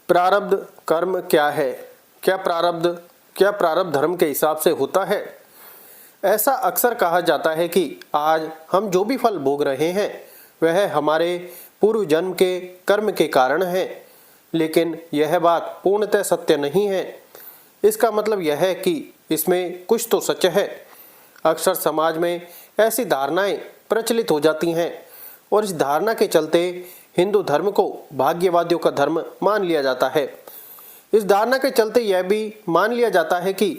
प्रारब्ध कर्म क्या है? क्या प्रारब्ध धर्म के हिसाब से होता है? ऐसा अक्सर कहा जाता है कि आज हम जो भी फल भोग रहे हैं वह हमारे पूर्व जन्म के कर्म के कारण है, लेकिन यह बात पूर्णतः सत्य नहीं है। इसका मतलब यह है कि इसमें कुछ तो सच है। अक्सर समाज में ऐसी धारणाएं प्रचलित हो जाती हैं और इस धारणा के चलते हिंदू धर्म को भाग्यवादियों का धर्म मान लिया जाता है। इस धारणा के चलते यह भी मान लिया जाता है कि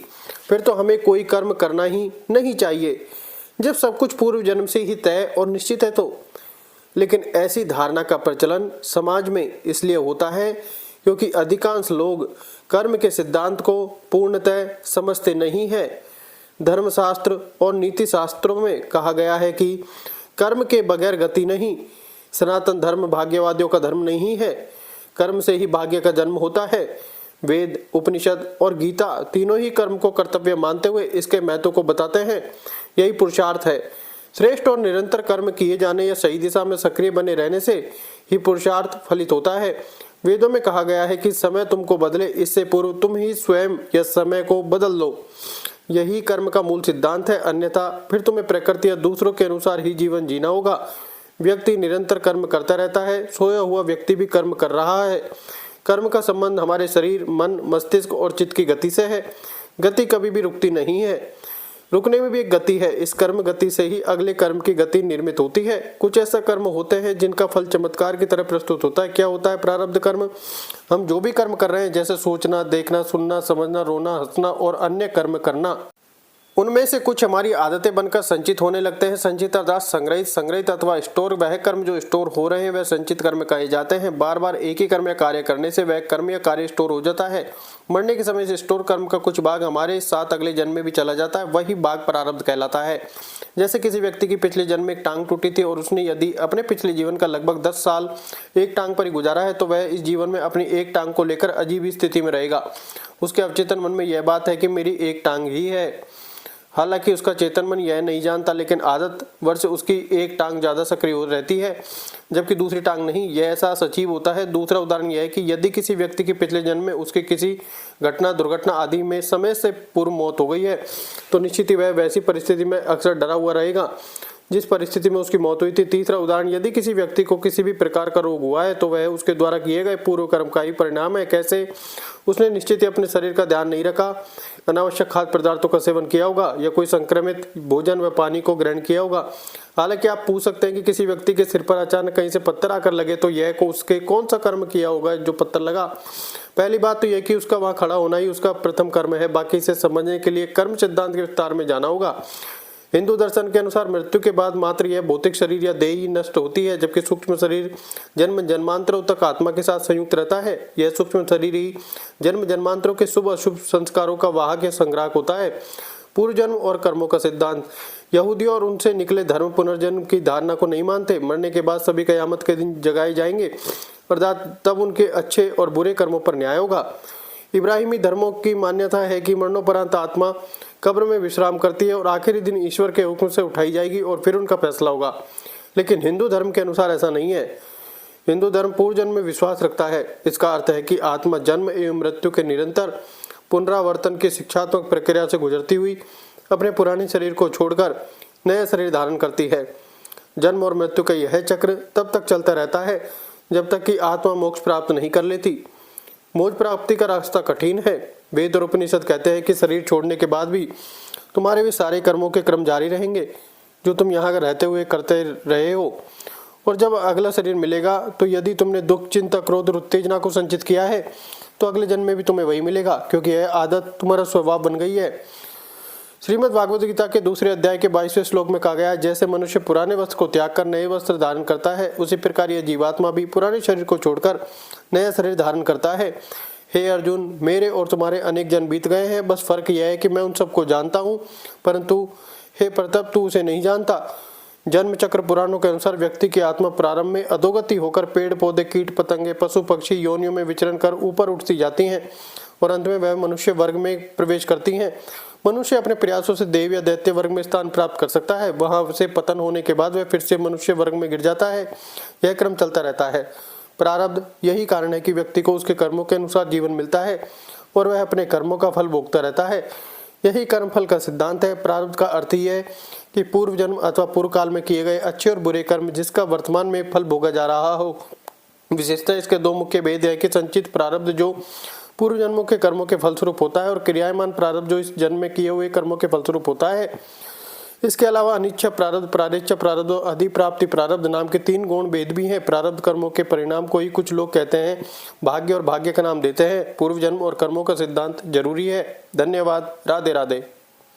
फिर तो हमें कोई कर्म करना ही नहीं चाहिए, जब सब कुछ पूर्व जन्म से ही तय और निश्चित है तो। लेकिन ऐसी धारणा का प्रचलन समाज में इसलिए होता है क्योंकि अधिकांश लोग कर्म के सिद्धांत को पूर्णतः समझते नहीं है। धर्मशास्त्र और नीति शास्त्रों में कहा गया है कि कर्म के बगैर गति नहीं। सनातन धर्म भाग्यवादियों का धर्म नहीं है। कर्म से ही भाग्य का जन्म होता है। वेद, उपनिषद और गीता तीनों ही कर्म को कर्तव्य मानते हुए इसके महत्व को बताते हैं। यही पुरुषार्थ है। श्रेष्ठ और निरंतर कर्म किए जाने या सही दिशा में सक्रिय बने रहने से ही पुरुषार्थ फलित होता है। वेदों में कहा गया है कि समय तुमको बदले, इससे पूर्व तुम ही स्वयं या समय को बदल लो। यही कर्म का मूल सिद्धांत है, अन्यथा फिर तुम्हें प्रकृति या दूसरों के अनुसार ही जीवन जीना होगा। व्यक्ति निरंतर कर्म करता रहता है, सोया हुआ व्यक्ति भी कर्म कर रहा है। कर्म का संबंध हमारे शरीर, मन, मस्तिष्क और चित्त की गति से है। गति कभी भी रुकती नहीं है, रुकने में भी एक गति है। इस कर्म गति से ही अगले कर्म की गति निर्मित होती है। कुछ ऐसा कर्म होते हैं जिनका फल चमत्कार की तरह प्रस्तुत होता है। क्या होता है प्रारब्ध कर्म? हम जो भी कर्म कर रहे हैं, जैसे सोचना, देखना, सुनना, समझना, रोना, हंसना और अन्य कर्म करना, उनमें से कुछ हमारी आदतें बनकर संचित होने लगते हैं। संचित अर्थात संग्रहित अथवा स्टोर। वह कर्म जो स्टोर हो रहे हैं वह संचित कर्म कहे जाते हैं। बार बार एक ही कर्म या कार्य करने से वह कर्म या कार्य स्टोर हो जाता है। मरने के समय से स्टोर कर्म का कुछ भाग हमारे साथ अगले जन्म में भी चला जाता है। वही भाग प्रारब्ध कहलाता है। जैसे किसी व्यक्ति की पिछले जन्म में एक टांग टूटी थी और उसने यदि अपने पिछले जीवन का लगभग 10 साल एक टांग पर ही गुजारा है, तो वह इस जीवन में अपनी एक टांग को लेकर अजीब स्थिति में रहेगा। उसके अवचेतन मन में यह बात है कि मेरी एक टांग ही है। हालांकि उसका चेतन मन यह नहीं जानता, लेकिन आदत वर्ष उसकी एक टांग ज्यादा सक्रिय हो रहती है जबकि दूसरी टांग नहीं। यह ऐसा सजीव होता है। दूसरा उदाहरण यह है कि यदि किसी व्यक्ति की पिछले जन्म में उसके किसी घटना, दुर्घटना आदि में समय से पूर्व मौत हो गई है, तो निश्चित ही वह वैसी परिस्थिति में अक्सर डरा हुआ रहेगा जिस परिस्थिति में उसकी मौत हुई थी। तीसरा उदाहरण, यदि किसी व्यक्ति को किसी भी प्रकार का रोग हुआ है तो वह उसके द्वारा किए गए पूर्व कर्म का ही परिणाम है। कैसे? उसने निश्चित ही अपने शरीर का ध्यान नहीं रखा, अनावश्यक खाद्य पदार्थों का सेवन किया होगा या कोई संक्रमित भोजन व पानी को ग्रहण किया होगा। हालांकि आप पूछ सकते हैं कि किसी व्यक्ति के सिर पर अचानक कहीं से पत्थर आकर लगे तो यह को उसके कौन सा कर्म किया होगा जो पत्थर लगा? पहली बात तो यह कि उसका वहां खड़ा होना ही उसका प्रथम कर्म है। बाकी इसे समझने के लिए कर्म सिद्धांत के विस्तार में जाना होगा। हिंदू दर्शन के अनुसार मृत्यु के बाद मात्र यह भौतिक शरीर या देह ही नष्ट होती है, जबकि सूक्ष्म शरीर जन्म जन्मांतरों तक आत्मा के साथ संयुक्त रहता है। यह सूक्ष्म शरीर ही जन्म जन्मांतरों के शुभ अशुभ संस्कारों का वाहक या संग्राहक होता है। पूर्व जन्म और कर्मों का सिद्धांत। यहूदियों और उनसे निकले धर्म पुनर्जन्म की धारणा को नहीं मानते। मरने के बाद सभी कयामत के दिन जगाए जाएंगे, अर्थात तब उनके अच्छे और बुरे कर्मों पर न्याय होगा। इब्राहिमी धर्मों की मान्यता है कि मरणोपरांत आत्मा कब्र में विश्राम करती है और आखिरी दिन ईश्वर के हुक्म से उठाई जाएगी और फिर उनका फैसला होगा। लेकिन हिंदू धर्म के अनुसार ऐसा नहीं है। हिंदू धर्म पूर्व जन्म में विश्वास रखता है। इसका अर्थ है कि आत्मा जन्म एवं मृत्यु के निरंतर पुनरावर्तन की शिक्षात्मक प्रक्रिया से गुजरती हुई अपने पुराने शरीर को छोड़कर नया शरीर धारण करती है। जन्म और मृत्यु का यह चक्र तब तक चलता रहता है जब तक कि आत्मा मोक्ष प्राप्त नहीं कर लेती। मोक्ष प्राप्ति का रास्ता कठिन है। वेद और उपनिषद कहते हैं कि शरीर छोड़ने के बाद भी तुम्हारे वे सारे कर्मों के क्रम जारी रहेंगे जो तुम यहाँ रहते हुए करते रहे हो, और जब अगला शरीर मिलेगा तो यदि तुमने दुख, चिंता, क्रोध और उत्तेजना को संचित किया है तो अगले जन्म में भी तुम्हें वही मिलेगा, क्योंकि यह आदत तुम्हारा स्वभाव बन गई है। श्रीमद् भागवत गीता के दूसरे अध्याय के 22वें श्लोक में कहा गया है, जैसे मनुष्य पुराने वस्त्र को त्याग कर नए वस्त्र धारण करता है, उसी प्रकार यह जीवात्मा भी पुराने शरीर को छोड़कर नया शरीर धारण करता है। हे अर्जुन, मेरे और तुम्हारे अनेक जन्म बीत गए हैं, बस फर्क यह है कि मैं उन सबको जानता हूँ, परंतु हे प्रताप तू उसे नहीं जानता। जन्म चक्र पुराणों के अनुसार व्यक्ति की आत्मा प्रारंभ में अधोगति होकर पेड़ पौधे, कीट पतंगे, पशु पक्षी योनियों में विचरण कर ऊपर उठती जाती हैं और अंत में वह मनुष्य वर्ग में प्रवेश करती हैं। मनुष्य अपने प्रयासों से देव या दैत्य वर्ग में स्थान प्राप्त कर सकता है। वहां से पतन होने के बाद वह फिर से मनुष्य वर्ग में गिर जाता है। यह क्रम चलता रहता है। प्रारब्ध यही कारण है कि व्यक्ति को उसके कर्मों के अनुसार जीवन मिलता है और वह अपने कर्मों का फल भोगता रहता है। यही कर्मफल का सिद्धांत है। प्रारब्ध का अर्थ ही है कि पूर्व जन्म अथवा पूर्व काल में किए गए अच्छे और बुरे कर्म जिसका वर्तमान में फल भोगा जा रहा हो। विशेषतः इसके दो मुख्य भेद है कि संचित प्रारब्ध जो पूर्व जन्मों के कर्मों के फलस्वरूप होता है और क्रियामान प्रारब्ध जो इस जन्म में किए हुए कर्मों के फलस्वरूप होता है। इसके अलावा अनिच्छा प्रारब्ध, प्रारेच्छा प्रारब्ध और अधिप्राप्ति प्रारब्ध नाम के 3 गौण भेद भी हैं। प्रारब्ध कर्मों के परिणाम को ही कुछ लोग कहते हैं भाग्य और भाग्य का नाम देते हैं। पूर्व जन्म और कर्मों का सिद्धांत जरूरी है। धन्यवाद। राधे राधे।